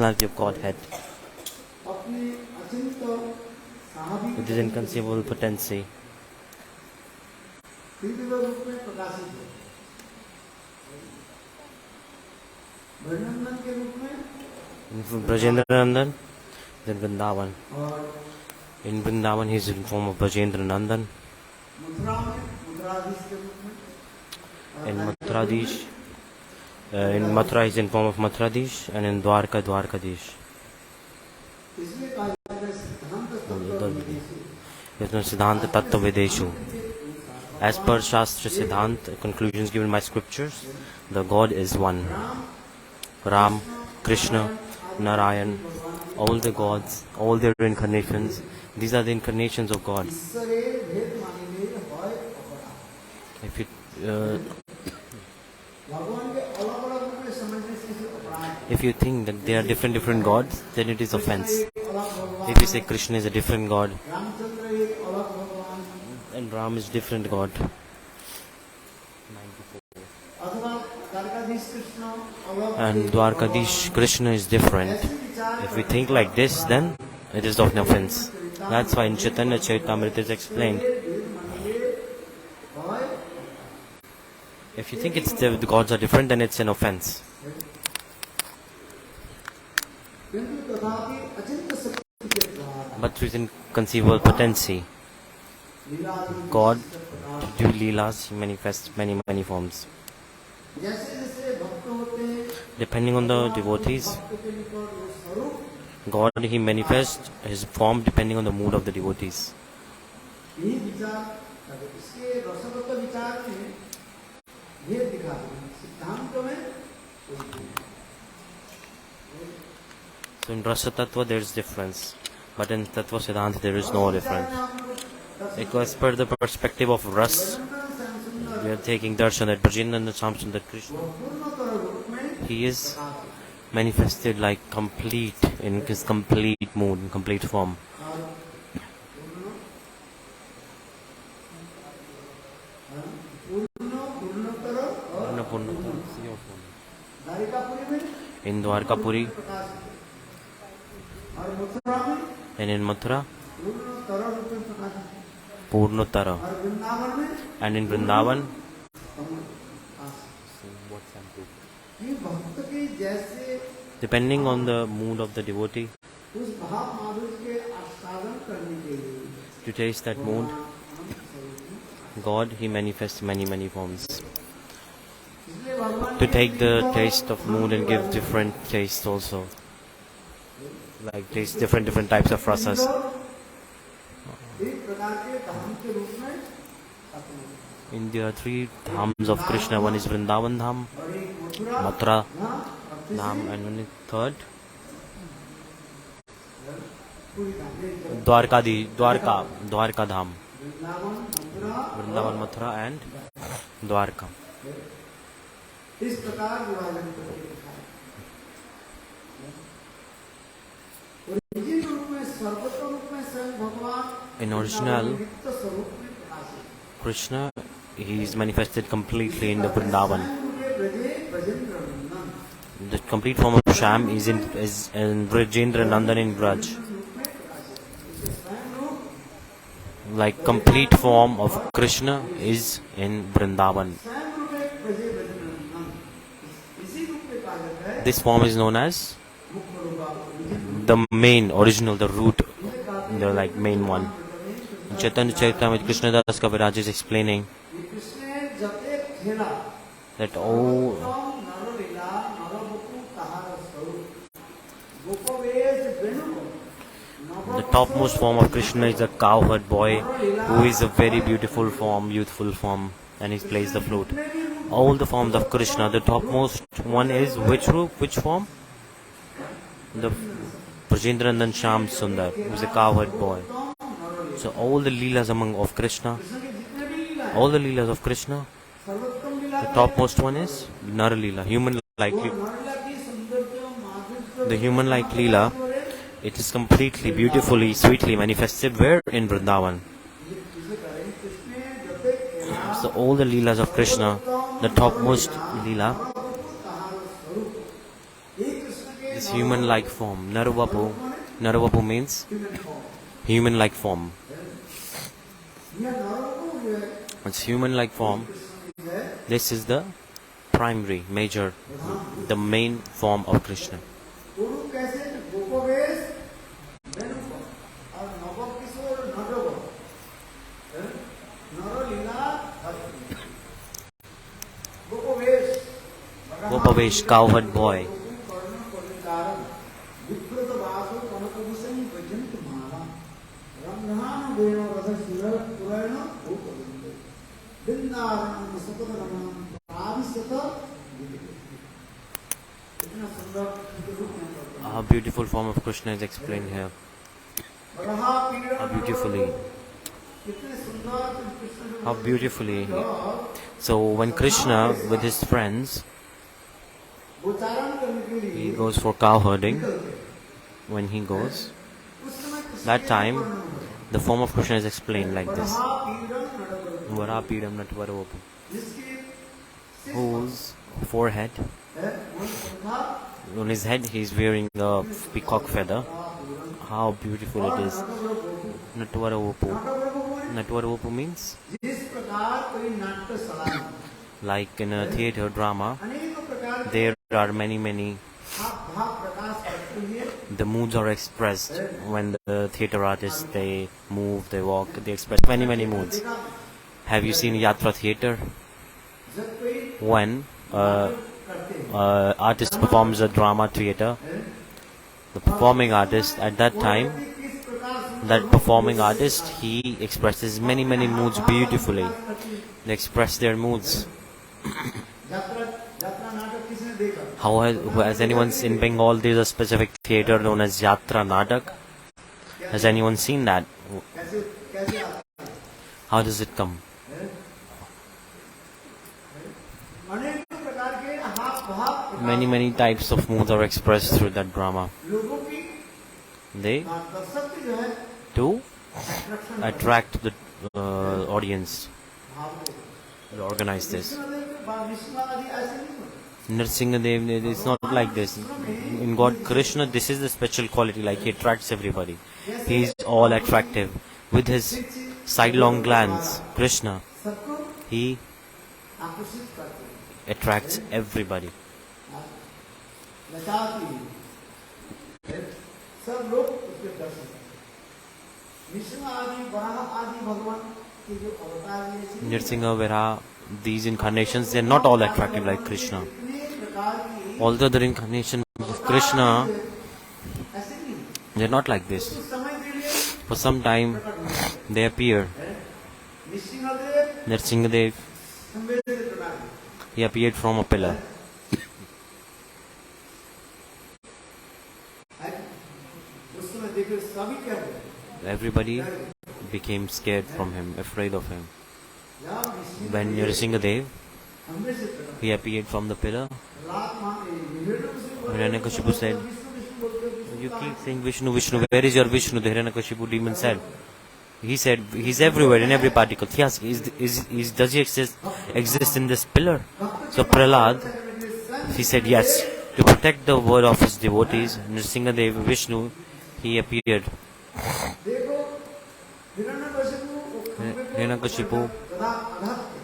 personality of Godhead with his inconceivable potency. In Brajendra Nandan, then Vrindavan. In Vrindavan he is in form of Brajendra Nandan. In Mathuradish, in Mathura he is in form of Mathuradish, and in Dwarka, Dwarkadish. Siddhanta Tattva Vedeshu. As per Shastra Siddhanta, conclusions given by scriptures, the God is one. Ram, Krishna, Narayan, all the gods, all their incarnations, these are the incarnations of God. If you think that they are different gods, then it is offense. If you say Krishna is a different god, and Ram is different god. And Dwarkadish Krishna is different. If we think like this, then it is of an offense. That's why in Chaitanya Charitamrita it is explained. If you think the gods are different, then it's an offense. But with inconceivable potency, God, to do Leelas, he manifests many forms. Depending on the devotees, God, he manifests his form depending on the mood of the devotees. So in Rasa Tattva there is difference, but in Tattva Siddhanta there is no difference. As per the perspective of Ras, we are taking darshan that Brajendra Samsundar Krishna, he is manifested like complete, in his complete mood, in complete form. In Dwarka Puri and in Mathura, Purnotara, and in Vrindavan, depending on the mood of the devotee, to taste that mood, God, he manifests many forms. To take the taste of mood and give different tastes also. Like taste different types of rasas. In there are 3 dhams of Krishna. One is Vrindavan Dham, Mathura Dham, and one is third Dwarka Dham. Vrindavan, Mathura and Dwarka. In original, Krishna, he is manifested completely in the Vrindavan. The complete form of Sham is in Brajendra Nandan in Braj. Like complete form of Krishna is in Vrindavan. This form is known as the main, original, the root, the like main one. In Chaitanya Charitamrita, Krishna Das Kaviraj is explaining that the topmost form of Krishna is a cowherd boy who is a very beautiful form, and he plays the flute. All the forms of Krishna, the topmost one is which form? The Brajendra Sham Sundar, who is a cowherd boy. So all the Leelas of Krishna, the topmost one is Nar Leela, human-like. The human-like Leela, it is completely, beautifully, sweetly manifested where? In Vrindavan. So all the Leelas of Krishna, the topmost Leela, this human-like form. Naravapu. Naravapu means human-like form. It's human-like form. This is the primary, major, the main form of Krishna. Gopavesh, cowherd boy. How beautiful form of Krishna is explained here. How beautifully. How beautifully. So when Krishna with his friends, he goes for cow herding. When he goes, that time the form of Krishna is explained like this. Varapidam Natvaropu. Whose forehead, on his head he is wearing a peacock feather. How beautiful it is. Natvaropu. Natvaropu means like in a theatre drama, there are many the moods are expressed when the theatre artists, they move, they walk, they express many moods. Have you seen Yatra theatre? When artist performs a drama theatre, the performing artist at that time, that performing artist, he expresses many moods beautifully. They express their moods. How has anyone in Bengal, there is a specific theatre known as Yatra Natak? Has anyone seen that? How does it come? Many types of moods are expressed through that drama. They to attract the audience. They organize this. Nrsimhadev, it's not like this. In God Krishna, this is the special quality, like he attracts everybody. He is all attractive. With his sidelong glance, Krishna, he attracts everybody. Nrsimha, Varaha, these incarnations, they are not all attractive like Krishna. All the other incarnations of Krishna, they are not like this. For some time, they appear. Nrsimhadev, he appeared from a pillar. Everybody became scared from him, afraid of him. When Nrsimhadev, he appeared from the pillar, Hiranyakashipu said, "You keep saying Vishnu, Vishnu, where is your Vishnu?" The Hiranyakashipu demon said. He said, "He's everywhere, in every particle." Yes, does he exist in this pillar? So Prahlad, he said yes. To protect the word of his devotees, Nrsimhadev, Vishnu, he appeared. Hiranyakashipu,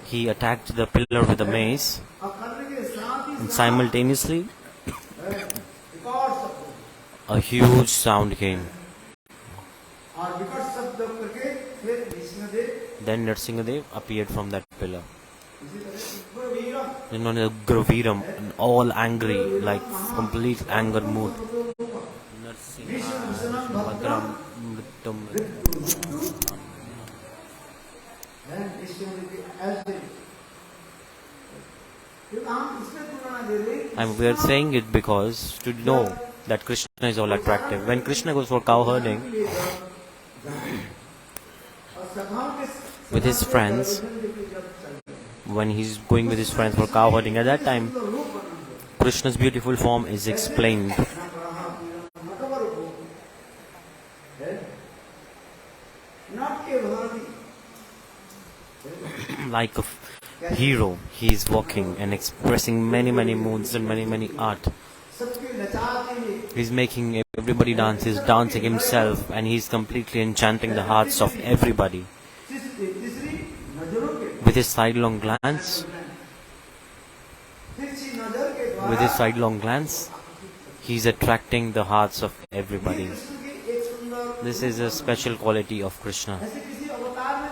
he attacked the pillar with a mace, and simultaneously a huge sound came. Then Nrsimhadev appeared from that pillar. Then on a Graviram, all angry, like complete anger mood. And we are saying it because to know that Krishna is all attractive. When Krishna goes for cow herding with his friends, when he's going with his friends for cow herding, at that time Krishna's beautiful form is explained. Like a hero, he is walking and expressing many moods and many art. He's making everybody dance. He's dancing himself, and he's completely enchanting the hearts of everybody. With his sidelong glance, he's attracting the hearts of everybody. This is a special quality of Krishna.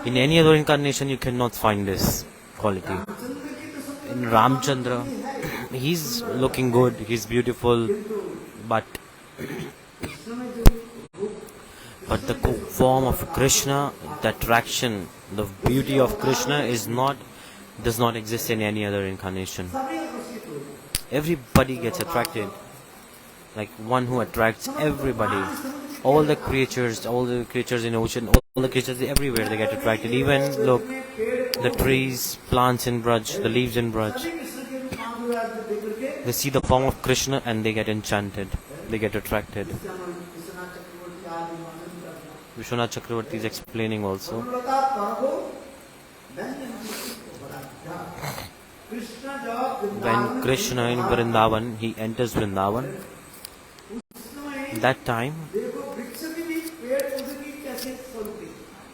In any other incarnation, you cannot find this quality. In Ramchandra, he's looking good, he's beautiful, but the form of Krishna, the attraction, the beauty of Krishna does not exist in any other incarnation. Everybody gets attracted, like one who attracts everybody. All the creatures in ocean, all the creatures everywhere, they get attracted. Even look, the trees, plants in Braj, the leaves in Braj. They see the form of Krishna and they get enchanted. They get attracted. Vishwanath Chakravarti is explaining also. When Krishna in Vrindavan, he enters Vrindavan, that time,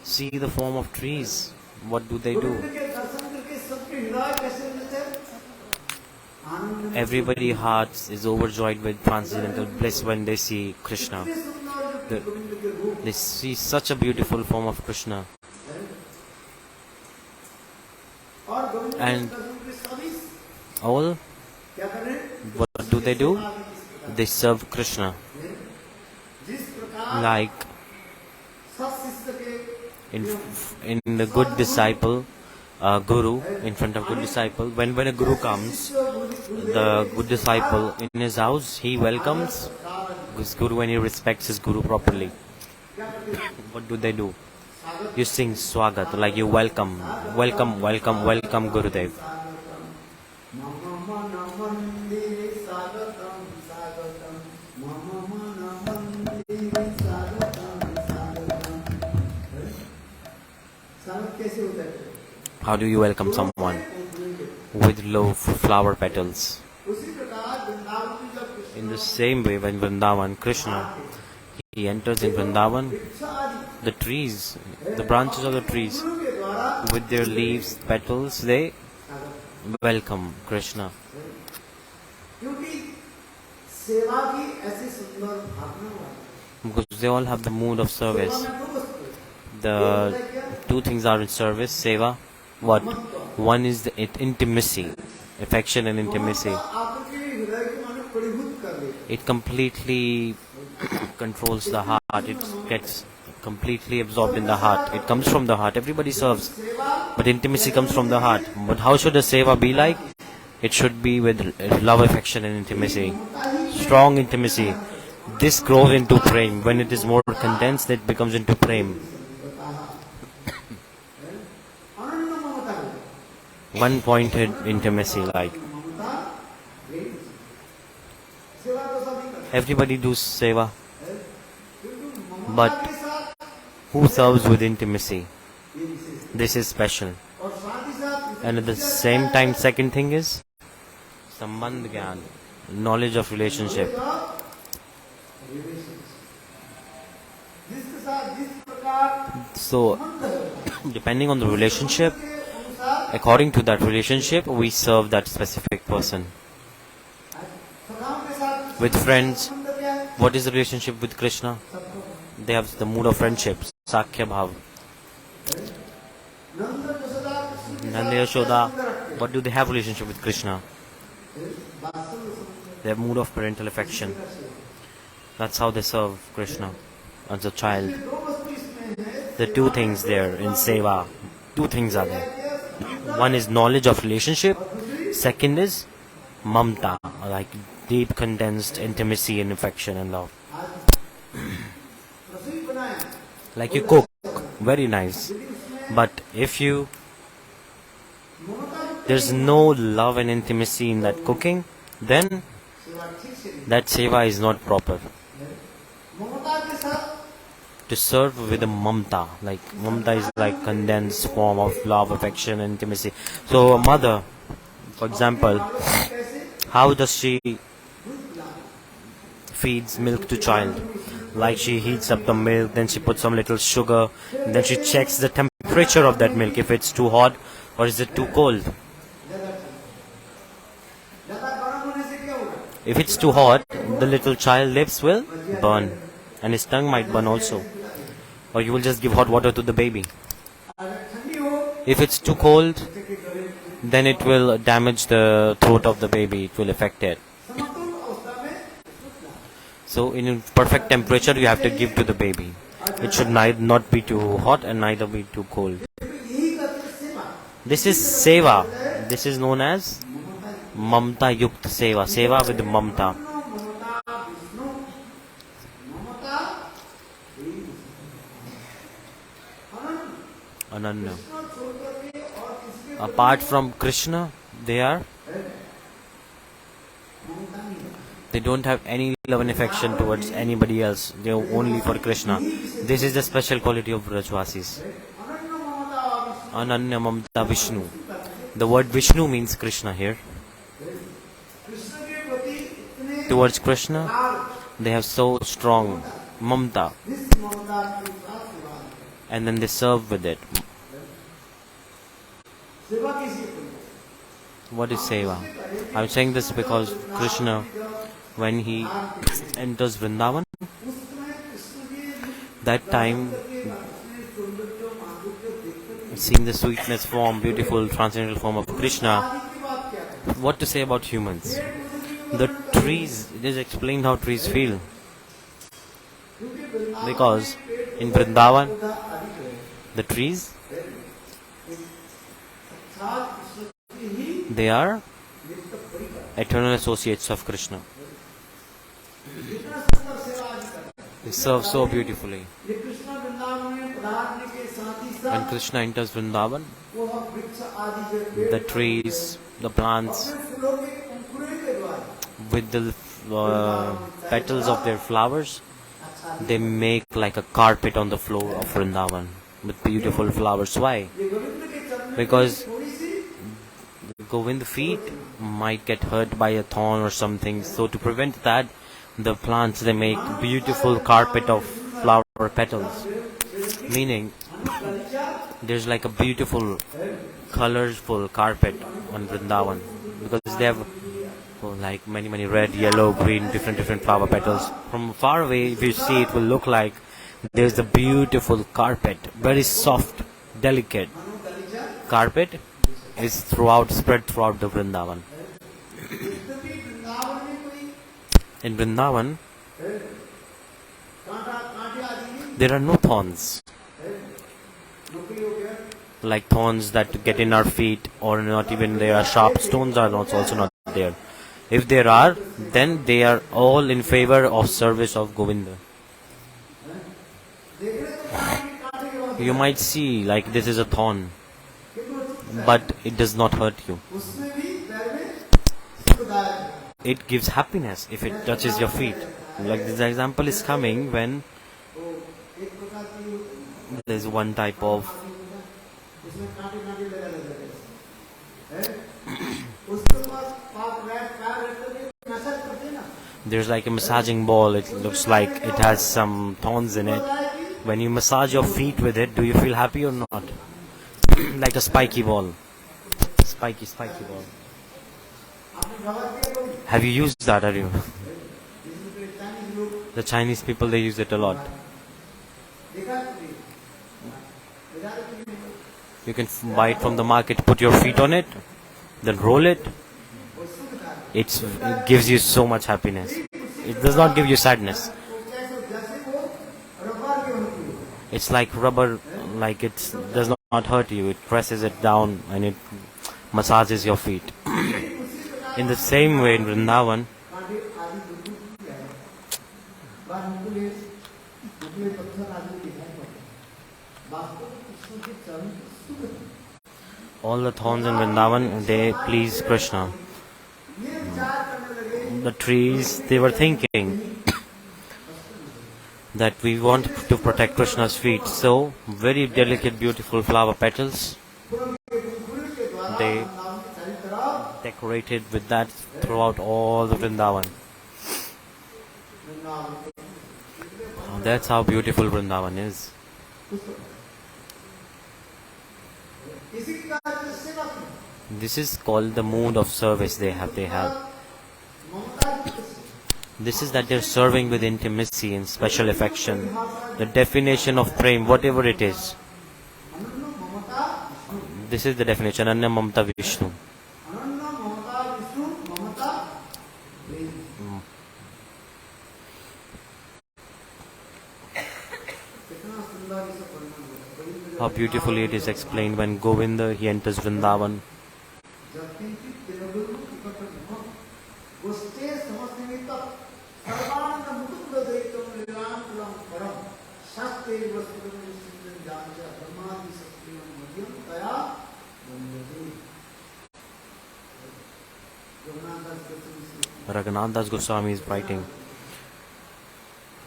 see the form of trees. What do they do? Everybody's heart is overjoyed with transcendental bliss when they see Krishna. They see such a beautiful form of Krishna. And all, what do? They serve Krishna. Like in the good disciple, guru, in front of good disciple, when a guru comes, the good disciple in his house, he welcomes his guru and he respects his guru properly. What do? You sing Swagat, like you welcome Gurudev. How do you welcome someone? With low flower petals. In the same way, when Vrindavan, Krishna, he enters in Vrindavan, the trees, the branches of the trees, with their leaves, petals, they welcome Krishna. Because they all have the mood of service. The two things are in service, seva. What? One is the intimacy, affection and intimacy. It completely controls the heart. It gets completely absorbed in the heart. It comes from the heart. Everybody serves, but intimacy comes from the heart. But how should a seva be like? It should be with love, affection and intimacy. Strong intimacy. This grows into prem. When it is more condensed, it becomes into prem. One-pointed intimacy, like everybody does seva, but who serves with intimacy? This is special. And at the same time, second thing is sambandh gyan, knowledge of relationship. So, depending on the relationship, according to that relationship, we serve that specific person. With friends, what is the relationship with Krishna? They have the mood of friendship, Sakhya Bhav. Nanda Yashoda, what do they have relationship with Krishna? They have mood of parental affection. That's how they serve Krishna as a child. The two things there in seva, two things are there. One is knowledge of relationship. Second is mamta, like deep condensed intimacy and affection and love. Like you cook, very nice. But if there's no love and intimacy in that cooking, then that seva is not proper. To serve with a mamta, like mamta is like condensed form of love, affection and intimacy. So a mother, for example, how does she feeds milk to child. Like she heats up the milk, then she puts some little sugar, and then she checks the temperature of that milk, if it's too hot or is it too cold. If it's too hot, the little child lips will burn, and his tongue might burn also. Or you will just give hot water to the baby. If it's too cold, then it will damage the throat of the baby, it will affect it. So in perfect temperature you have to give to the baby. It should not be too hot and neither be too cold. This is seva. This is known as Mamta Yukt Seva. Seva with Mamta. Ananya. Apart from Krishna, they don't have any love and affection towards anybody else. They are only for Krishna. This is the special quality of Brajvasis. Ananya Mamta Vishnu. The word Vishnu means Krishna here. Towards Krishna, they have so strong Mamta. And then they serve with it. What is seva? I'm saying this because Krishna, when he enters Vrindavan, that time, seeing the sweetness form, beautiful transcendental form of Krishna, what to say about humans? The trees, it is explained how trees feel. Because in Vrindavan, the trees, they are eternal associates of Krishna. They serve so beautifully. When Krishna enters Vrindavan, the trees, the plants, with the petals of their flowers, they make like a carpet on the floor of Vrindavan with beautiful flowers. Why? Because Govinda's feet might get hurt by a thorn or something. So to prevent that, the plants, they make beautiful carpet of flower petals. Meaning, there's like a beautiful, colorful carpet on Vrindavan. Because they have like many red, yellow, green, different flower petals. From far away, if you see, it will look like there's a beautiful carpet, very soft, delicate carpet is spread throughout the Vrindavan. In Vrindavan, there are no thorns, like thorns that get in our feet, or not even there are sharp stones are also not there. If there are, then they are all in favor of service of Govinda. You might see like this is a thorn, but it does not hurt you. It gives happiness if it touches your feet. Like this example is coming when there's one type of there's like a massaging ball. It looks like it has some thorns in it. When you massage your feet with it, do you feel happy or not? Like a spiky ball. Spiky ball. Have you used that, are you? The Chinese people, they use it a lot. You can buy it from the market, put your feet on it, then roll it. It gives you so much happiness. It does not give you sadness. It's like rubber, like it does not hurt you. It presses it down and it massages your feet. In the same way in Vrindavan, all the thorns in Vrindavan, they please Krishna. The trees, they were thinking that we want to protect Krishna's feet. So, very delicate, beautiful flower petals, they decorated with that throughout all the Vrindavan. That's how beautiful Vrindavan is. This is called the mood of service they have. This is that they're serving with intimacy and special affection. The definition of prem, whatever it is. This is the definition. Ananya Mamata Vishnu. How beautifully it is explained when Govinda he enters Vrindavan. Raghunath Goswami is writing.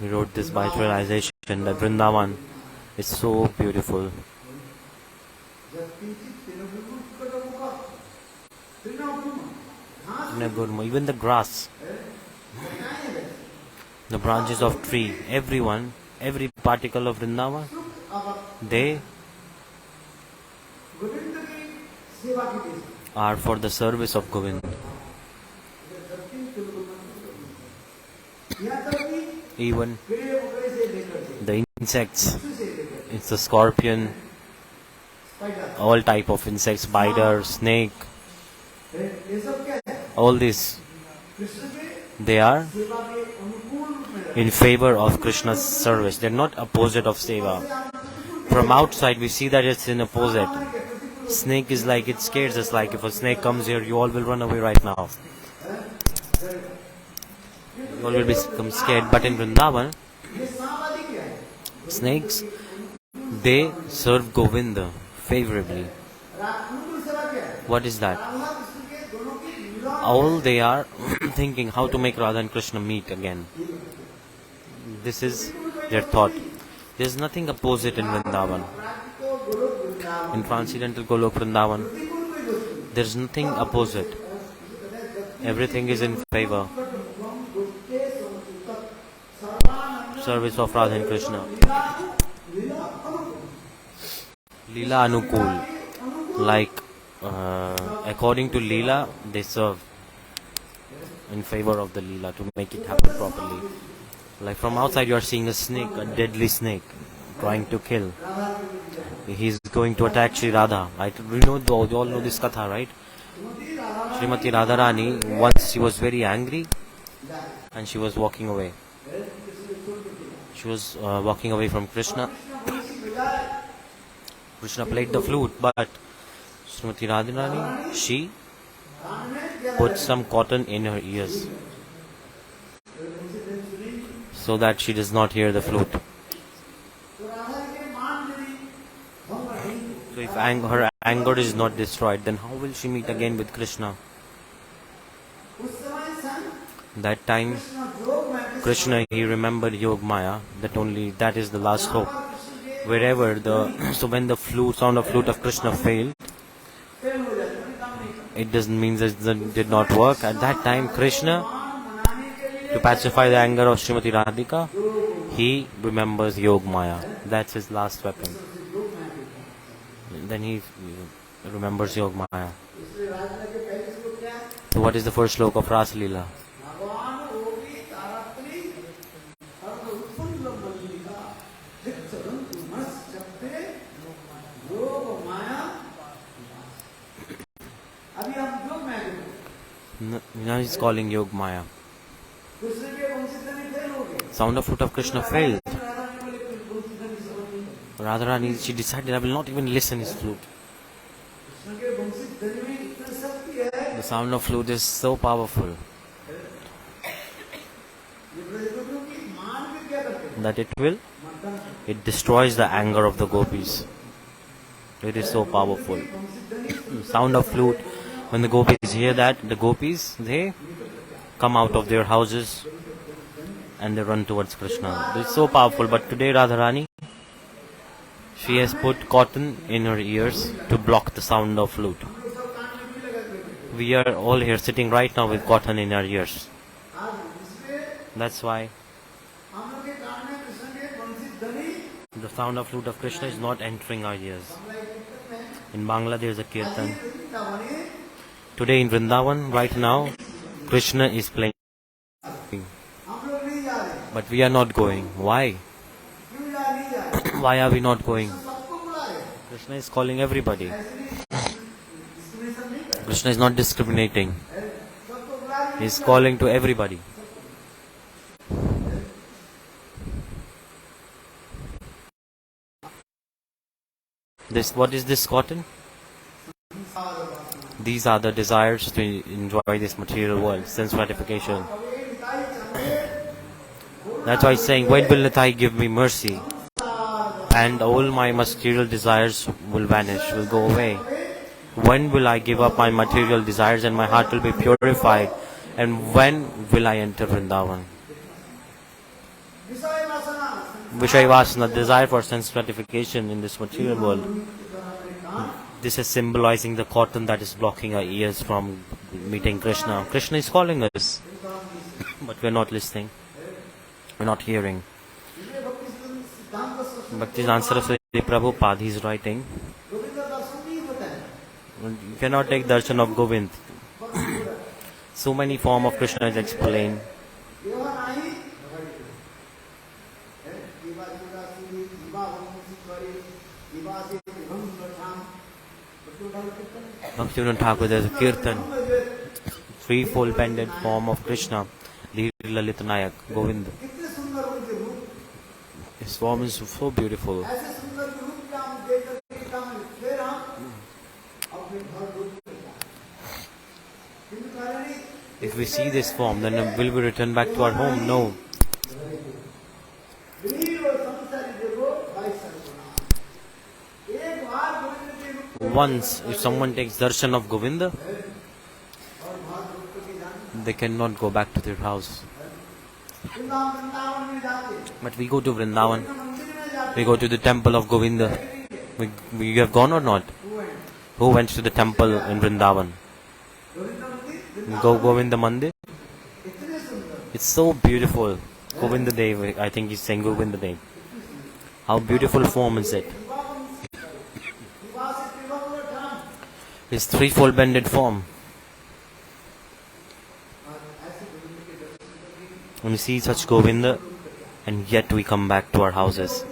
He wrote this by realization that Vrindavan is so beautiful. Even the grass, the branches of tree, everyone, every particle of Vrindavan, they are for the service of Govinda. Even the insects, it's a scorpion, all type of insects, spider, snake, all these, they are in favor of Krishna's service. They're not opposite of seva. From outside we see that it's in opposite. Snake is like, it scares us, like if a snake comes here, you all will run away right now. You all will become scared. But in Vrindavan, snakes, they serve Govinda favorably. What is that? All they are thinking how to make Radha and Krishna meet again. This is their thought. There is nothing opposite in Vrindavan. In transcendental Golok Vrindavan, there is nothing opposite. Everything is in favor. Service of Radha and Krishna. Lila Anukul. Like, according to Lila, they serve in favor of the Lila to make it happen properly. Like from outside you are seeing a snake, a deadly snake, trying to kill. He's going to attack Sri Radha. You all know this katha, right? Srimati Radharani, once she was very angry and she was walking away. She was walking away from Krishna. Krishna played the flute, but Srimati Radharani, she put some cotton in her ears so that she does not hear the flute. So if her anger is not destroyed, then how will she meet again with Krishna? That time, Krishna, he remembered Yogamaya, that is the last hope. Wherever so when the sound of flute of Krishna failed, it doesn't mean that it did not work. At that time, Krishna, to pacify the anger of Srimati Radhika, he remembers Yogamaya. That's his last weapon. Then he remembers Yogamaya. So what is the first sloka of Ras Lila? Now he's calling Yogamaya. Sound of flute of Krishna failed. Radharani, she decided, I will not even listen his flute. The sound of flute is so powerful that it destroys the anger of the gopis. It is so powerful. The sound of flute, when the gopis hear that, the gopis, they come out of their houses and they run towards Krishna. It's so powerful. But today Radharani, she has put cotton in her ears to block the sound of flute. We are all here sitting right now with cotton in our ears. That's why The sound of flute of Krishna is not entering our ears. In Bangla there is a kirtan. Today in Vrindavan, right now, Krishna is playing. But we are not going. Why? Why are we not going? Krishna is calling everybody. Krishna is not discriminating. He is calling to everybody. What is this cotton? These are the desires to enjoy this material world, sense gratification. That's why he's saying, when will Nathai give me mercy? And all my material desires will vanish, will go away. When will I give up my material desires and my heart will be purified? And when will I enter Vrindavan? Vishayavasana, desire for sense gratification in this material world. This is symbolizing the cotton that is blocking our ears from meeting Krishna. Krishna is calling us, but we are not listening. We are not hearing. Bhaktisiddhanta Saraswati Prabhupada, he is writing, you cannot take darshan of Govinda. So many forms of Krishna is explained. Bhaktivinoda Thakur, there is a kirtan, threefold pendant form of Krishna, Lila Lalita Nayak, Govinda. His form is so beautiful. If we see this form, then will we return back to our home? No. Once, if someone takes darshan of Govinda, they cannot go back to their house. But we go to Vrindavan, we go to the temple of Govinda. We have gone or not? Who went to the temple in Vrindavan? Go Govinda Mandir. It's so beautiful. Govinda Dev, I think he's saying Govinda Dev. How beautiful form is it? His threefold bended form. And we see such Govinda, and yet we come back to our houses.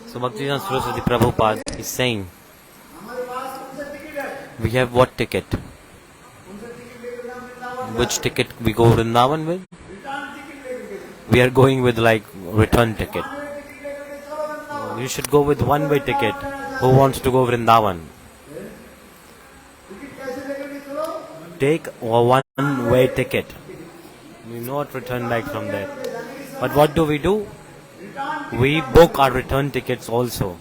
So Bhaktisiddhanta Saraswati Prabhupada is saying, we have what ticket? Which ticket we go Vrindavan with? We are going with like return ticket. You should go with one-way ticket. Who wants to go Vrindavan? Take a one-way ticket. We not return back from there. But what do? We book our return tickets also.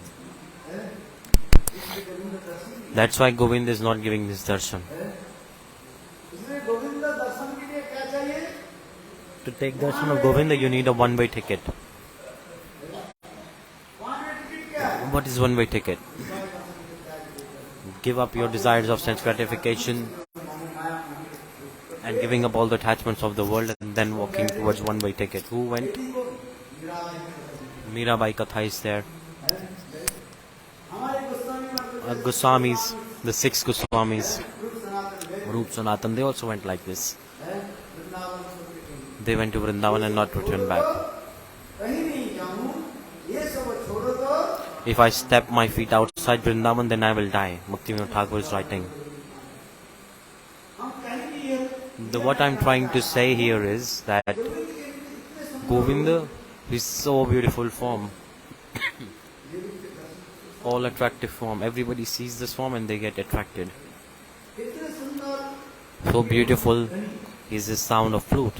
That's why Govinda is not giving this darshan. To take darshan of Govinda, you need a one-way ticket. What is one-way ticket? Give up your desires of sense gratification and giving up all the attachments of the world, and then walking towards one-way ticket. Who went? Mirabai Katha is there. Goswamis, the 6 Goswamis, Rup Sanatan, they also went like this. They went to Vrindavan and not returned back. If I step my feet outside Vrindavan, then I will die. Bhaktivinoda Thakur is writing. What I'm trying to say here is that Govinda is so beautiful form. All attractive form. Everybody sees this form and they get attracted. So beautiful is the sound of flute.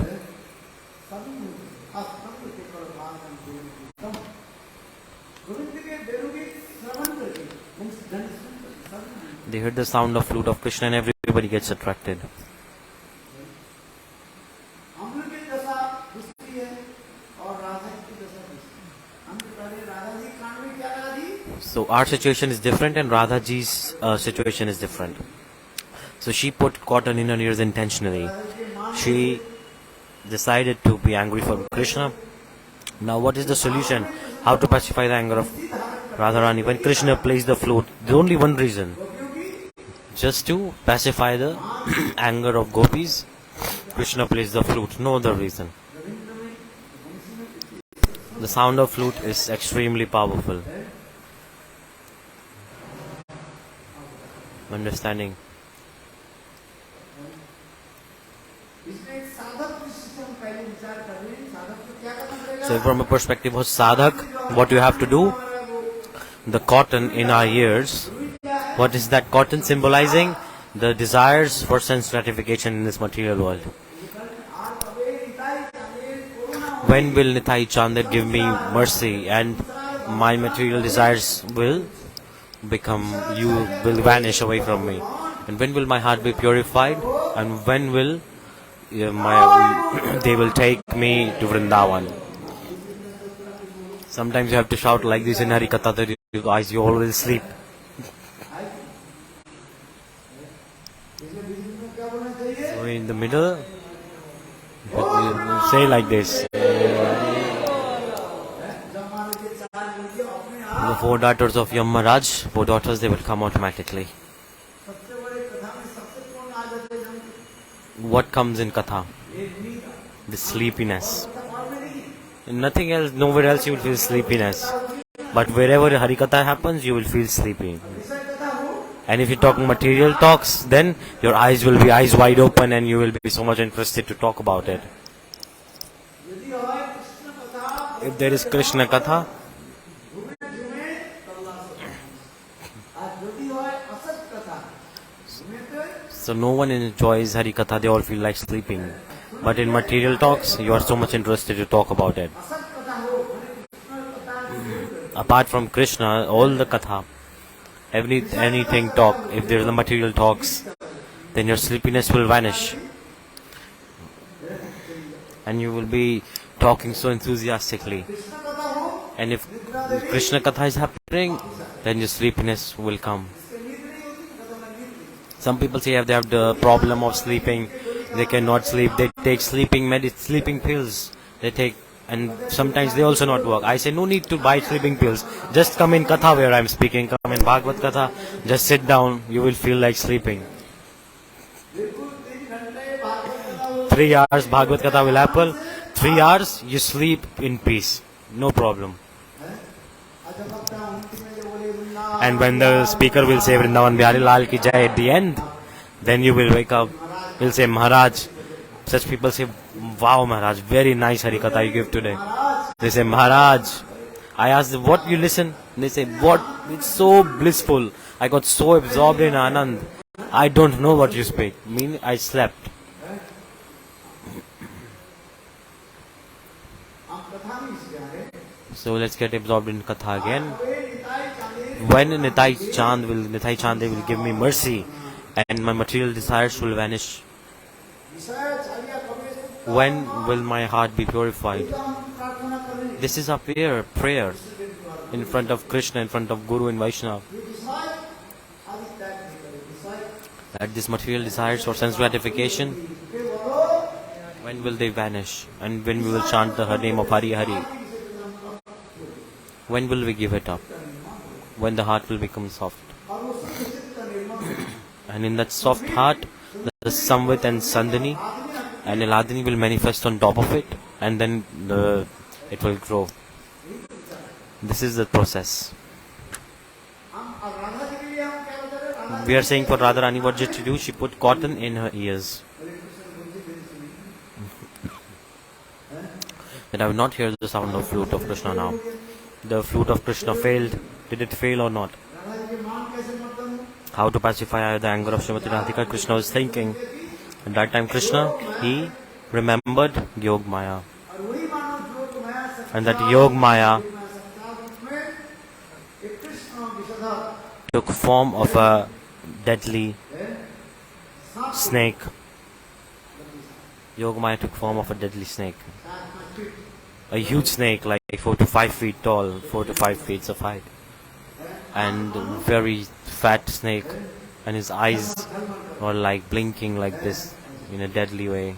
They heard the sound of flute of Krishna and everybody gets attracted. So our situation is different and Radhaji's situation is different. So she put cotton in her ears intentionally. She decided to be angry for Krishna Now what is the solution? How to pacify the anger of Radharani? When Krishna plays the flute, there's only one reason. Just to pacify the anger of gopis, Krishna plays the flute, no other reason. The sound of flute is extremely powerful. Understanding. So from a perspective of sadhak, what you have to do, the cotton in our ears, what is that cotton symbolizing? The desires for sense gratification in this material world. When will Nitai Chandet give me mercy and my material desires will vanish away from me? And when will my heart be purified? And when will they will take me to Vrindavana? Sometimes you have to shout like this in Harikatha that you always sleep. So in the middle, say like this. The 4 daughters of Yamaraj, 4 daughters, they will come automatically. What comes in Katha? The sleepiness. Nothing else, nowhere else you will feel sleepiness. But wherever Harikatha happens, you will feel sleepy. And if you talk material talks, then your eyes will be eyes wide open and you will be so much interested to talk about it. If there is Krishna Katha, so no one enjoys Harikatha, they all feel like sleeping. But in material talks, you are so much interested to talk about it. Apart from Krishna, all the Katha, anything talk, if there is the material talks, then your sleepiness will vanish. And you will be talking so enthusiastically. And if Krishna Katha is happening, then your sleepiness will come. Some people say they have the problem of sleeping, they cannot sleep, they take sleeping pills, they take, and sometimes they also not work. I say no need to buy sleeping pills, just come in Katha where I am speaking, come in Bhagavad Katha, just sit down, you will feel like sleeping. 3 hours Bhagavad Katha will happen, 3 hours you sleep in peace, no problem. And when the speaker will say Vrindavan Bihari Lal ki Jai at the end, then you will wake up, he'll say Maharaj. Such people say, wow Maharaj, very nice Harikatha you give today. They say, Maharaj, I asked them, what you listen? They say, what? It's so blissful. I got so absorbed in Anand. I don't know what you speak. I slept. So let's get absorbed in Katha again. When Nitai Chand will give me mercy and my material desires will vanish. When will my heart be purified? This is a prayer in front of Krishna, in front of Guru and Vaishnava. That this material desires for sense gratification, when will they vanish? And when we will chant the name of Hari Hari? When will we give it up? When the heart will become soft. And in that soft heart, the Samvit and Sandhani and Eladini will manifest on top of it, and then it will grow. This is the process. We are saying for Radharani, what did she do? She put cotton in her ears. That I will not hear the sound of flute of Krishna now. The flute of Krishna failed. Did it fail or not? How to pacify the anger of Srimati Radhika? Krishna was thinking. At that time Krishna, he remembered Yogamaya. And that Yogamaya took form of a deadly snake. Yogamaya took form of a deadly snake. A huge snake like 4 to 5 feet tall, 4 to 5 feet of height. And very fat snake. And his eyes were like blinking like this in a deadly way.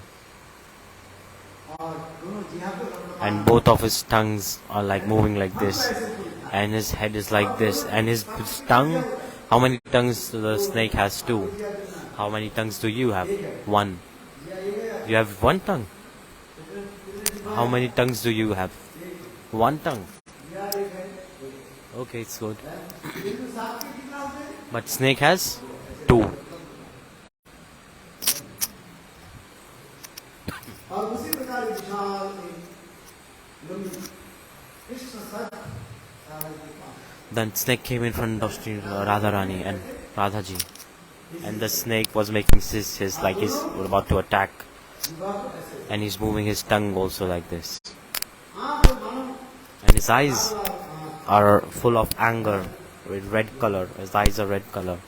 and both of his tongues are like moving like this, and his head is like this, and his tongue, how many tongues the snake has? Two. How many tongues do you have? One. You have one tongue. How many tongues do you have? One tongue. Okay, it's good. But snake has two. Then snake came in front of Sri Radharani and Radhaji, and the snake was making his like he's about to attack, and he's moving his tongue also like this, and his eyes are full of anger with red color. His eyes are red color.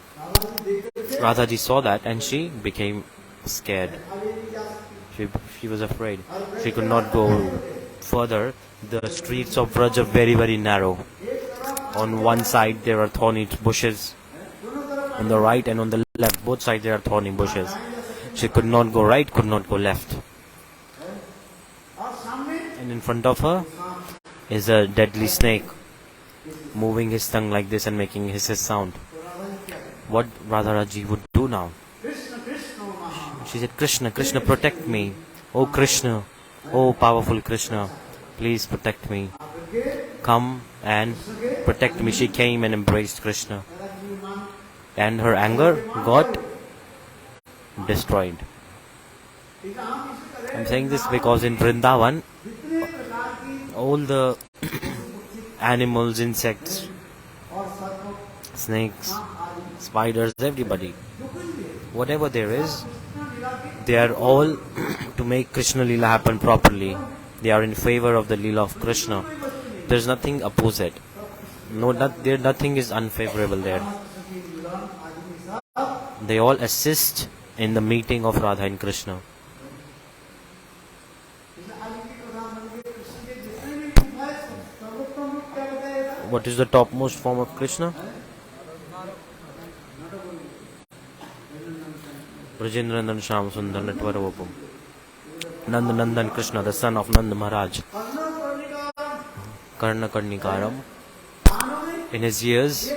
Radhaji saw that and she became scared. She was afraid. She could not go further. The streets of Braj are very, very narrow. On one side there are thorny bushes, on the right and on the left, both sides there are thorny bushes. She could not go right, could not go left. And in front of her is a deadly snake, moving his tongue like this and making his sound. What Radharaji would do now? She said, Krishna, Krishna, protect me. Oh Krishna, oh powerful Krishna, please protect me. Come and protect me. She came and embraced Krishna, and her anger got destroyed. I'm saying this because in Vrindavan, all the animals, insects, snakes, spiders, everybody, whatever there is, they are all to make Krishna Lila happen properly. They are in favor of the Lila of Krishna. There's nothing opposite. Nothing is unfavorable there. They all assist in the meeting of Radha and Krishna. What is the topmost form of Krishna? Rajendrandan Sham Sundar Natwaravapam. Nandan Krishna, the son of Nanda Maharaj. Karna Karnikaram. In his ears,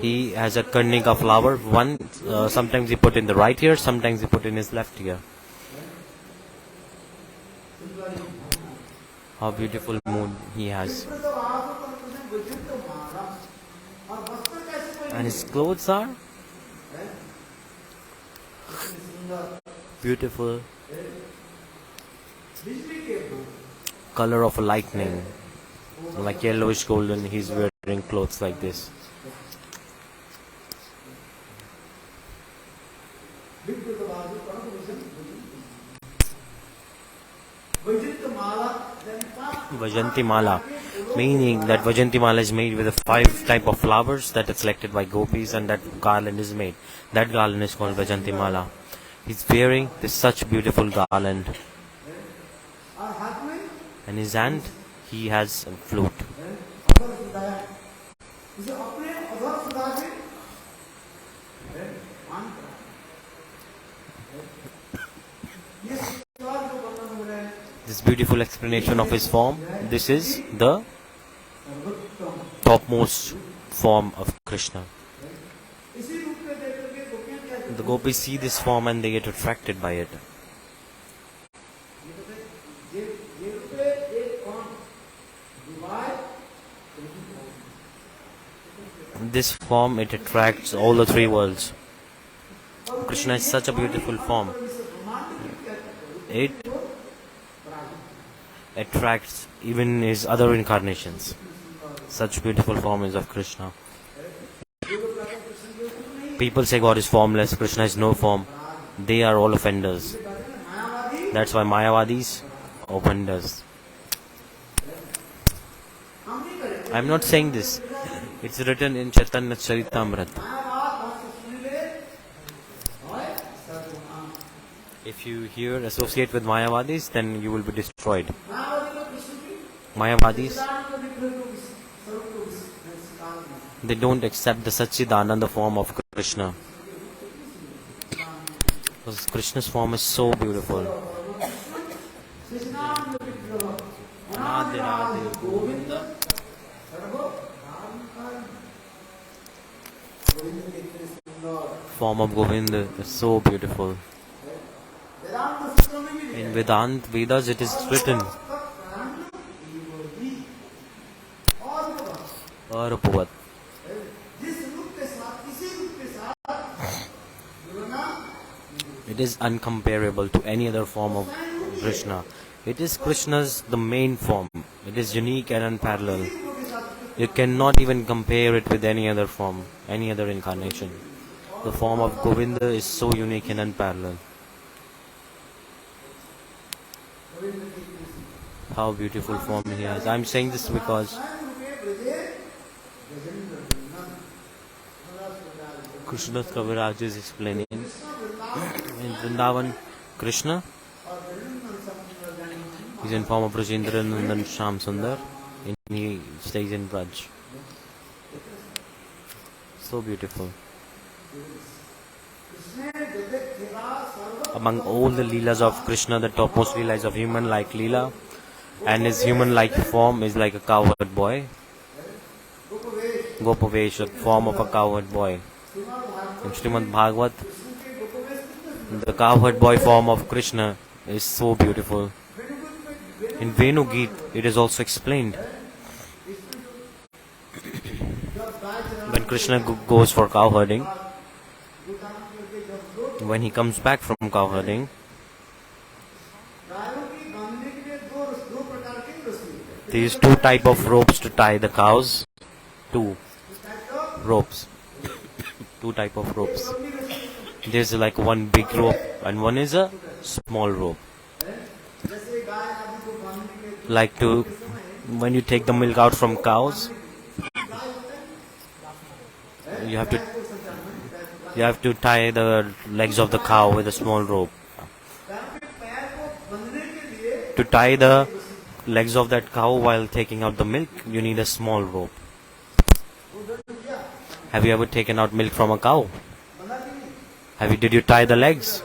he has a Karnika flower. One, sometimes he put in the right ear, sometimes he put in his left ear. How beautiful moon he has. And his clothes are beautiful, color of a lightning, like yellowish golden. He's wearing clothes like this. Vajanti Mala, meaning that Vajanti Mala is made with the 5 type of flowers that are selected by gopis, and that garland is made. That garland is called Vajanti Mala. He's wearing this such beautiful garland. In his hand, he has a flute. This beautiful explanation of his form, this is the topmost form of Krishna. The gopis see this form and they get attracted by it. This form, it attracts all the 3 worlds. Krishna is such a beautiful form. It attracts even his other incarnations. Such beautiful form is of Krishna. People say God is formless, Krishna is no form. They are all offenders. That's why Mayavadis are offenders. I'm not saying this. It's written in Chaitanya Charitamrita. If you associate with Mayavadis, then you will be destroyed. Mayavadis, they don't accept the Satchidananda form of Krishna. Because Krishna's form is so beautiful. Radhe Radhe Govinda. Form of Govinda is so beautiful. In Vedas it is written Arpavat. It is uncomparable to any other form of Krishna. It is Krishna's the main form. It is unique and unparalleled. You cannot even compare it with any other form, any other incarnation. The form of Govinda is so unique and unparalleled. How beautiful form he has. I am saying this because Krishna's Kaviraj is explaining in Vrindavan, Krishna is in form of Rajendra Nandan Sham Sundar, and he stays in Braj. So beautiful. Among all the Leelas of Krishna, the topmost Leela is of human-like Lila, and his human-like form is like a cowherd boy. Gopavesh, the form of a cowherd boy. In Srimad Bhagavat, the cowherd boy form of Krishna is so beautiful. In Venu Geet, it is also explained. When Krishna goes for cowherding, when he comes back from cowherding, there is two type of ropes to tie the cows. Two ropes. Two type of ropes. There's like one big rope and one is a small rope. Like to when you take the milk out from cows, you have to tie the legs of the cow with a small rope. To tie the legs of that cow while taking out the milk, you need a small rope. Have you ever taken out milk from a cow? Did you tie the legs?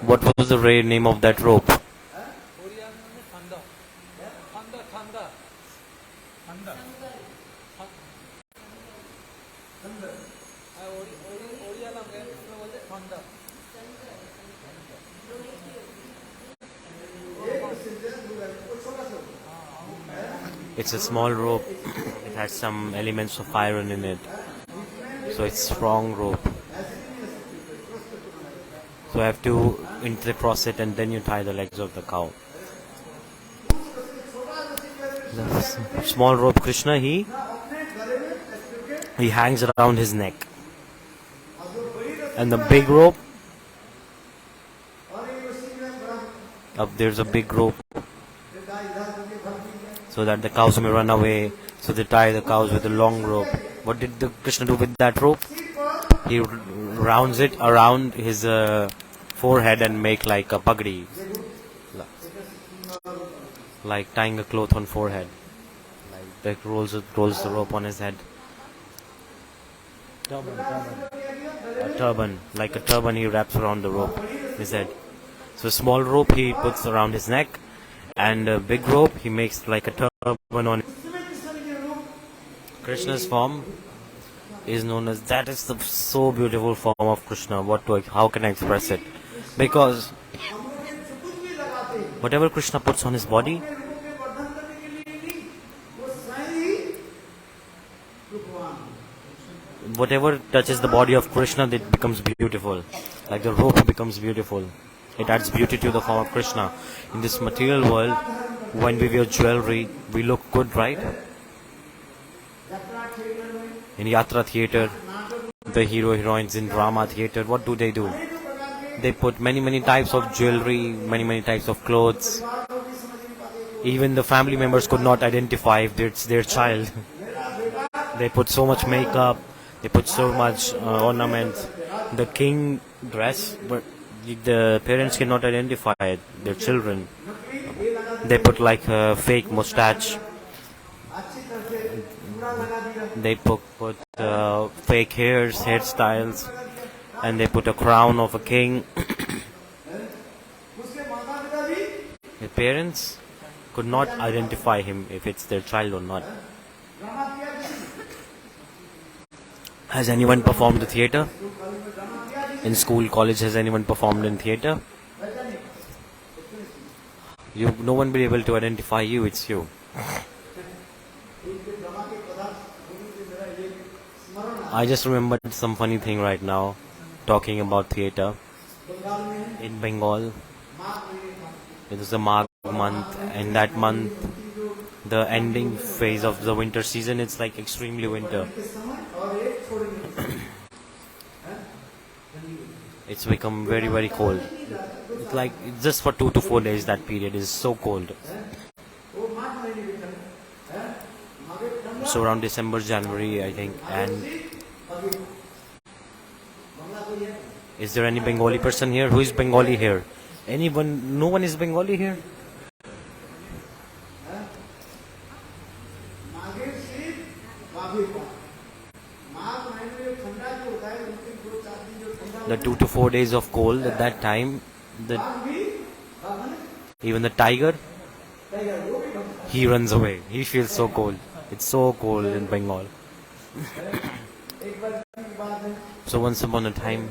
What was the name of that rope? It's a small rope. It has some elements of iron in it. So it's strong rope. So you have to intercross it and then you tie the legs of the cow. The small rope Krishna, he hangs around his neck. And the big rope, there's a big rope so that the cows may run away. So they tie the cows with a long rope. What did the Krishna do with that rope? He rounds it around his forehead and make like a pagdi, like tying a cloth on forehead, like rolls the rope on his head. A turban, like a turban he wraps around the rope his head. So small rope he puts around his neck, and a big rope he makes like a turban on. Krishna's form is known as, that is the so beautiful form of Krishna. How can I express it? Because whatever Krishna puts on his body, whatever touches the body of Krishna, it becomes beautiful. Like the rope becomes beautiful. It adds beauty to the form of Krishna. In this material world, when we wear jewelry, we look good, right? In Yatra theatre, the hero-heroines in drama theatre, what do? They put many types of jewelry, many types of clothes. Even the family members could not identify if it's their child. They put so much makeup, they put so much ornaments. The king dress, but the parents cannot identify it, their children. They put like a fake mustache. They put fake hairstyles, and they put a crown of a king. The parents could not identify him if it's their child or not. Has anyone performed the theatre? In school, college, has anyone performed in theatre? No one will be able to identify you, it's you. I just remembered some funny thing right now, talking about theatre. In Bengal, it was the Magh month, and that month, the ending phase of the winter season, it's like extremely winter. It's become very, very cold. It's like just for 2 to 4 days that period is so cold. So around December, January, I think. And is there any Bengali person here? Who is Bengali here? Anyone? No one is Bengali here? The 2 to 4 days of cold at that time, even the tiger, he runs away. He feels so cold. It's so cold in Bengal. So once upon a time,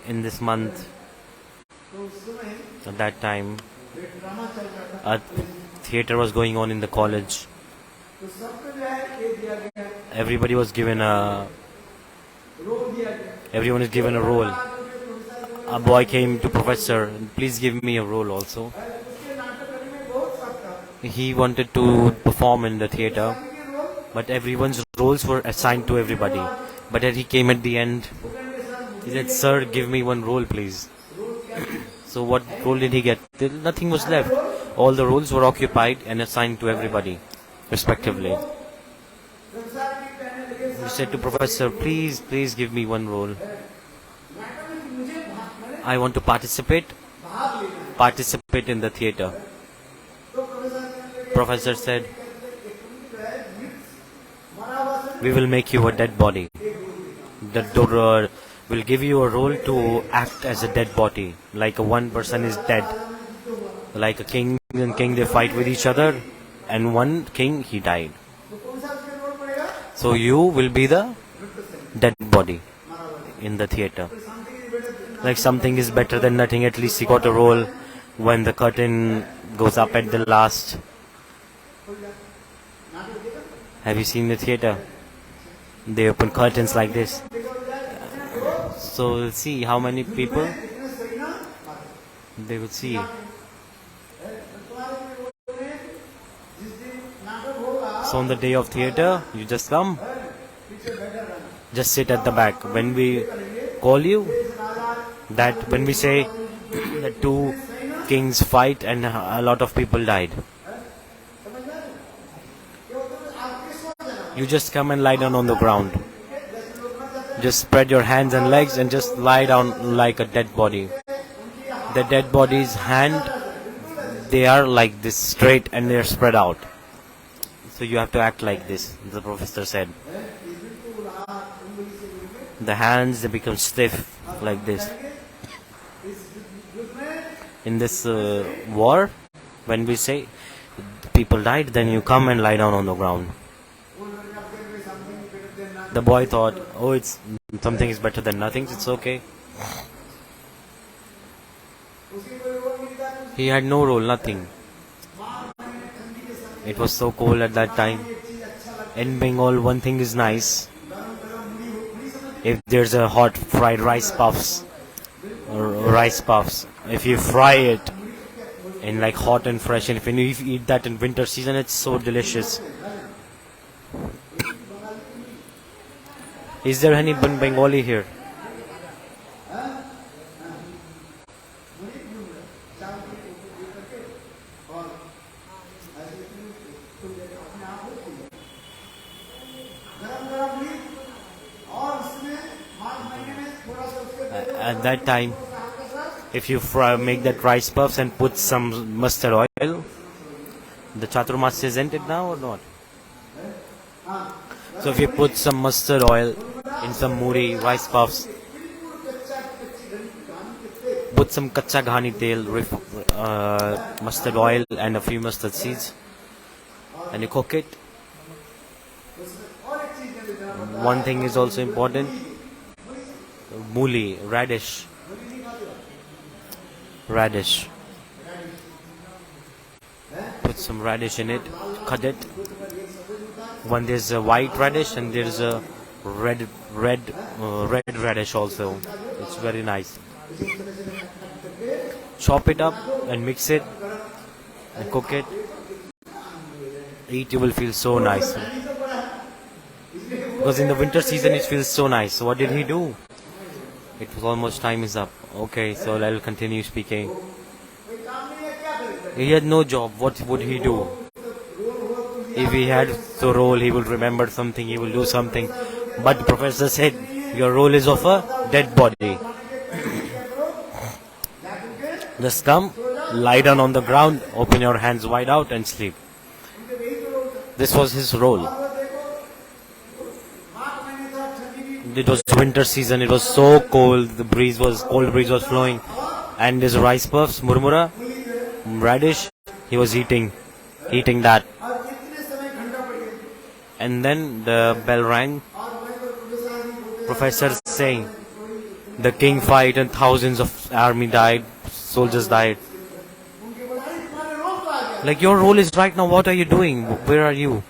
in this month, at that time, a theatre was going on in the college. Everybody was given everyone is given a role. A boy came to professor, please give me a role also. He wanted to perform in the theatre, but everyone's roles were assigned to everybody. But then he came at the end, he said, sir, give me one role please. So what role did he get? Nothing was left. All the roles were occupied and assigned to everybody, respectively. He said to professor, please give me one role. I want to participate in the theatre. Professor said, we will make you a dead body. The doctor will give you a role to act as a dead body. Like one person is dead. Like a king and king, they fight with each other. And one king, he died. So you will be the dead body in the theatre. Like something is better than nothing. At least he got a role when the curtain goes up at the last. Have you seen the theatre? They open curtains like this. So see how many people they would see. So on the day of theatre, you just come, just sit at the back. When we call you, that when we say the two kings fight and a lot of people died, you just come and lie down on the ground. Just spread your hands and legs and just lie down like a dead body. The dead body's hand, they are like this straight and they are spread out. So you have to act like this, the professor said. The hands, they become stiff like this. In this war, when we say people died, then you come and lie down on the ground. The boy thought, oh, it's something is better than nothing, it's okay. He had no role, nothing. It was so cold at that time. In Bengal, one thing is nice. If there's a hot fried rice puffs, if you fry it in like hot and fresh, and if you eat that in winter season, it's so delicious. Is there any Bengali here? At that time, if you make that rice puffs and put some mustard oil, the chaturmas is ended now or not? So if you put some mustard oil in some muri rice puffs, Put some kacha ghani tel, mustard oil and a few mustard seeds, and you cook it. One thing is also important: mooli, radish. Put some radish in it, cut it. One there's a white radish and there's a red radish also. It's very nice. Chop it up and mix it and cook it. Eat, you will feel so nice. Because in the winter season it feels so nice. So what did he do? It was almost time is up. Okay, so I'll continue speaking. He had no job. What would he do? If he had the role, he will remember something, he will do something. But the professor said, your role is of a dead body. Just come, lie down on the ground, open your hands wide out and sleep. This was his role. It was winter season, it was so cold, cold breeze was flowing. And his rice puffs, murmura, radish, he was eating that. And then the bell rang. Professor saying, the king fight and thousands of army died, soldiers died. Like your role is right now, what are you doing? Where are you?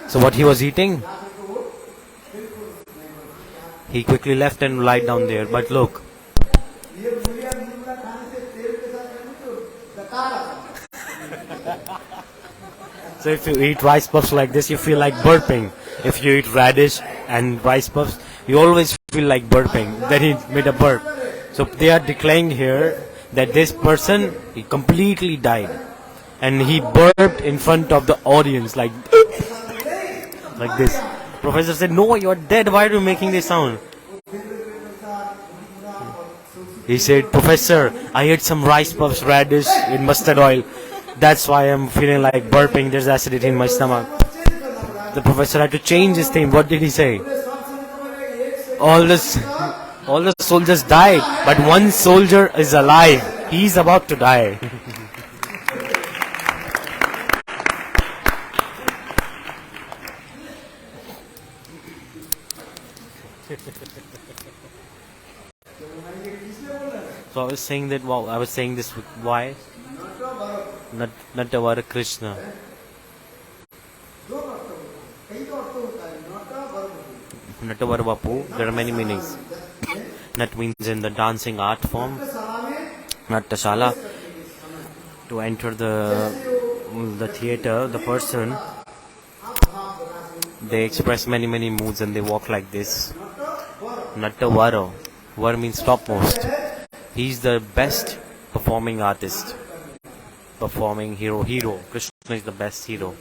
So what he was eating? He quickly left and lied down there. But look. So if you eat rice puffs like this, you feel like burping. If you eat radish and rice puffs, you always feel like burping. Then he made a burp. So they are declaring here that this person, he completely died. And he burped in front of the audience like this. Professor said, no, you're dead. Why are you making this sound? He said, Professor, I ate some rice puffs, radish in mustard oil. That's why I'm feeling like burping. There's acidity in my stomach. The professor had to change his thing. What did he say? All the soldiers died, but one soldier is alive. He's about to die. So I was saying that. Wow, I was saying this. Why? Natavara Krishna. Natavara Bapu. There are many meanings. Nat means in the dancing art form. Natashala. To enter the theater, the person, they express many moods and they walk like this. Natavara. Var means topmost. He's the best performing artist. Performing hero. Krishna is the best hero.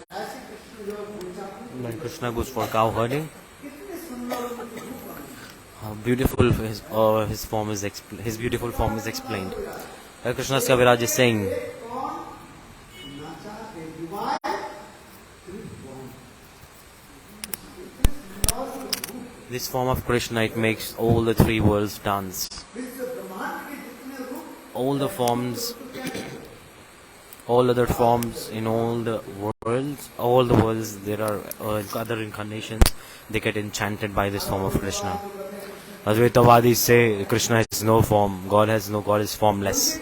When Krishna goes for cow herding, how beautiful his form is his beautiful form is explained. Krishna's Kaviraj is saying, this form of Krishna, it makes all the three worlds dance. All the forms, all other forms in all the worlds, there are other incarnations, they get enchanted by this form of Krishna. Advaitavadis say Krishna has no form, God is formless.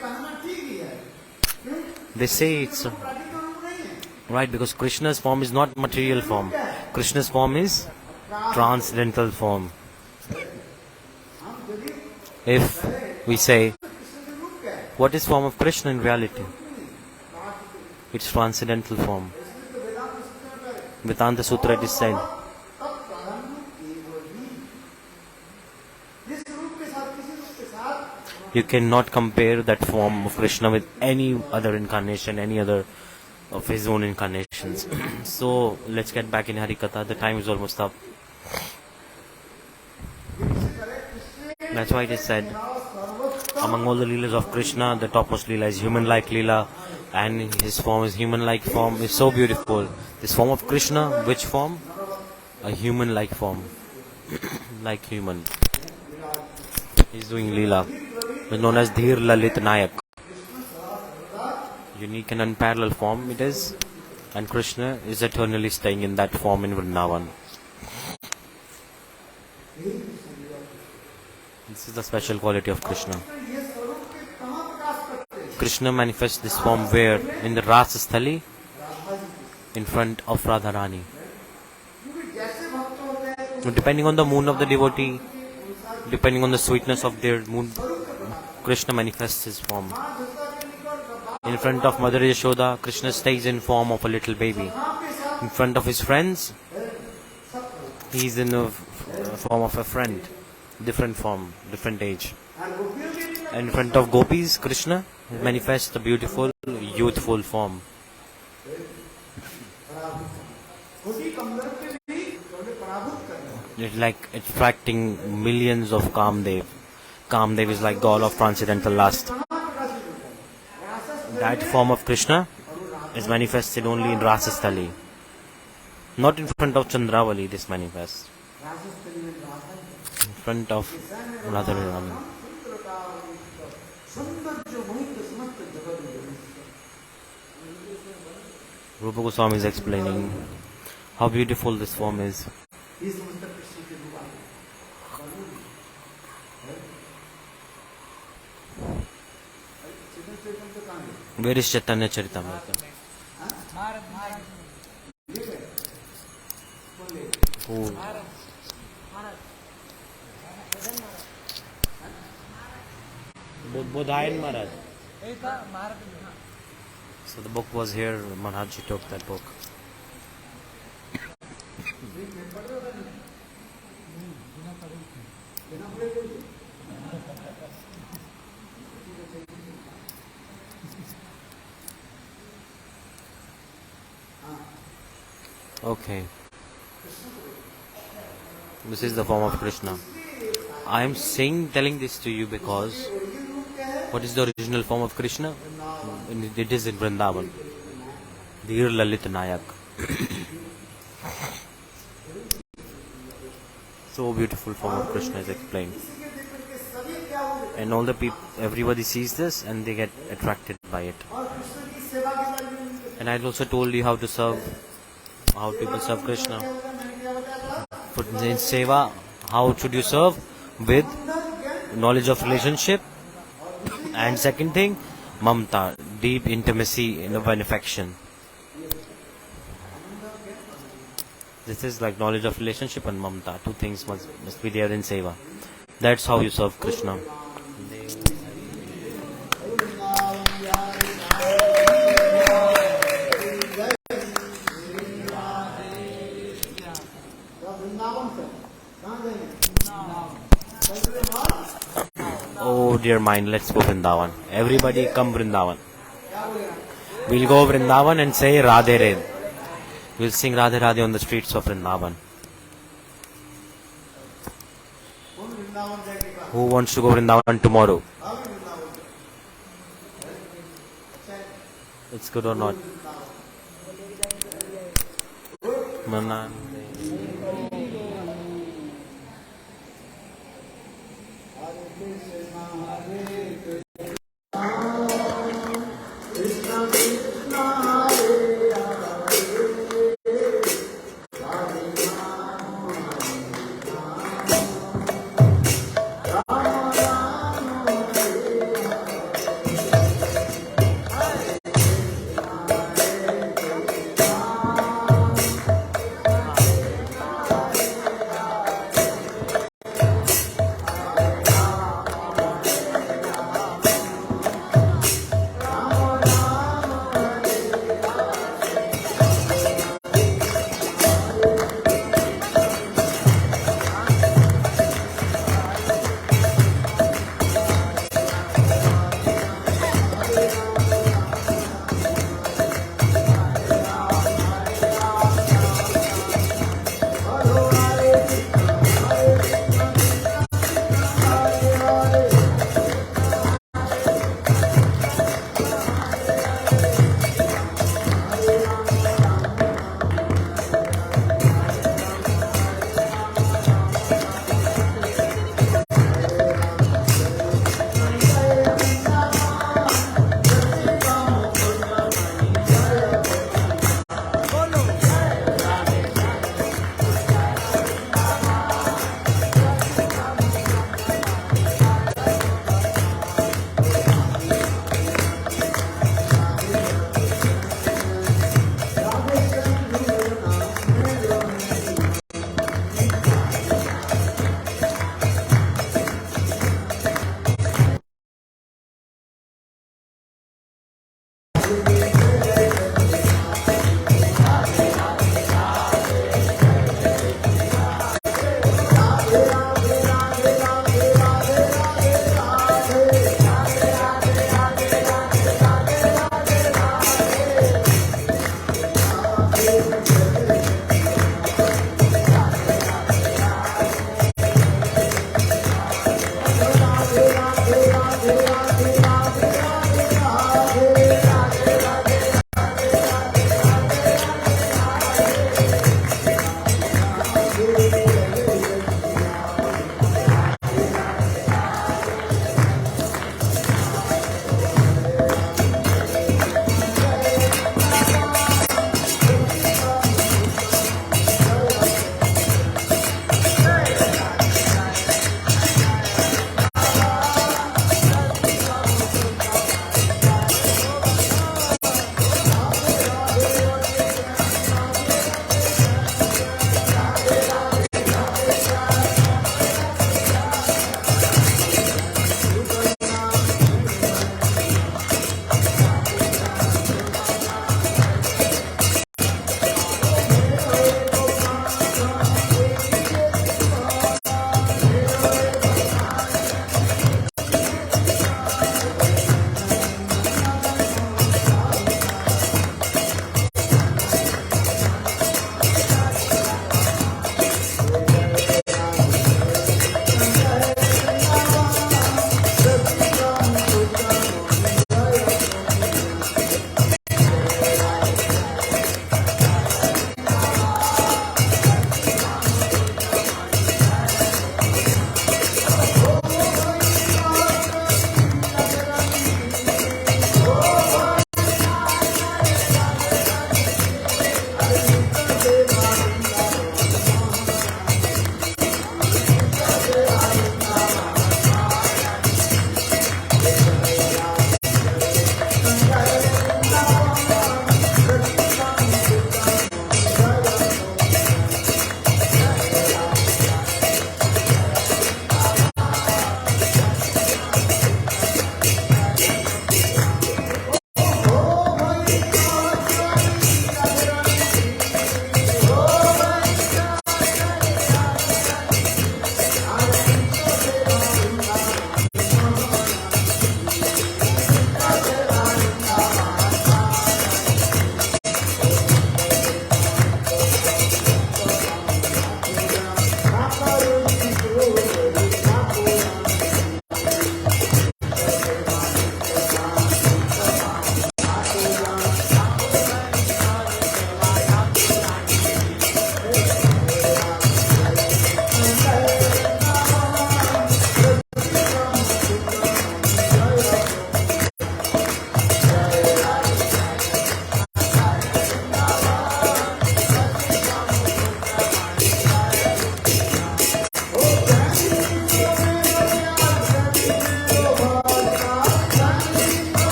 They say it's right because Krishna's form is not material form. Krishna's form is transcendental form. If we say, what is form of Krishna in reality? It's transcendental form. Vedanta Sutra it is said, you cannot compare that form of Krishna with any other incarnation, any other of his own incarnations. So let's get back in Harikatha. The time is almost up. That's why it is said, among all the Leelas of Krishna, the topmost Leela is human-like Leela, and his form is human-like form, is so beautiful. This form of Krishna, which form? A human-like form. Like human. He's doing Lila. It's known as Dhir Lalit Nayak. Unique and unparalleled form it is. And Krishna is eternally staying in that form in Vrindavana. This is the special quality of Krishna. Krishna manifests this form where? In the Rasa Sthali, in front of Radharani. Depending on the mood of the devotee, depending on the sweetness of their mood, Krishna manifests his form. In front of Mother Yashoda, Krishna stays in form of a little baby. In front of his friends, he is in a form of a friend, different form, different age. And in front of gopis, Krishna manifests the beautiful, youthful form. It's like attracting millions of Kamdev. Kamdev is like god of transcendental lust. That form of Krishna is manifested only in Rasasthali. Not in front of Chandravali this manifests. In front of Radharani. Rupa Goswami is explaining how beautiful this form is. Where is Chaitanya Charitamrita? Oh. Bodhayan Maharaj. So the book was here, Maharaja took that book. Okay. This is the form of Krishna. I am telling this to you because what is the original form of Krishna? It is in Vrindavana. Dhir Lalit Nayak. So beautiful form of Krishna is explained. And all the people, everybody sees this and they get attracted by it. And I also told you how to serve, how people serve Krishna. In Seva, how should you serve? With knowledge of relationship. And second thing, Mamta, deep intimacy in affection. This is like knowledge of relationship and Mamta. Two things must be there in Seva. That's how you serve Krishna. Oh dear mind, let's go Vrindavan. Everybody come Vrindavan. We'll go Vrindavan and say Radhe Radhe. We'll sing Radhe Radhe on the streets of Vrindavan. Who wants to go Vrindavan tomorrow? It's good or not? Mana.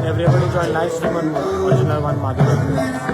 Everybody join live stream on original one Madhuri.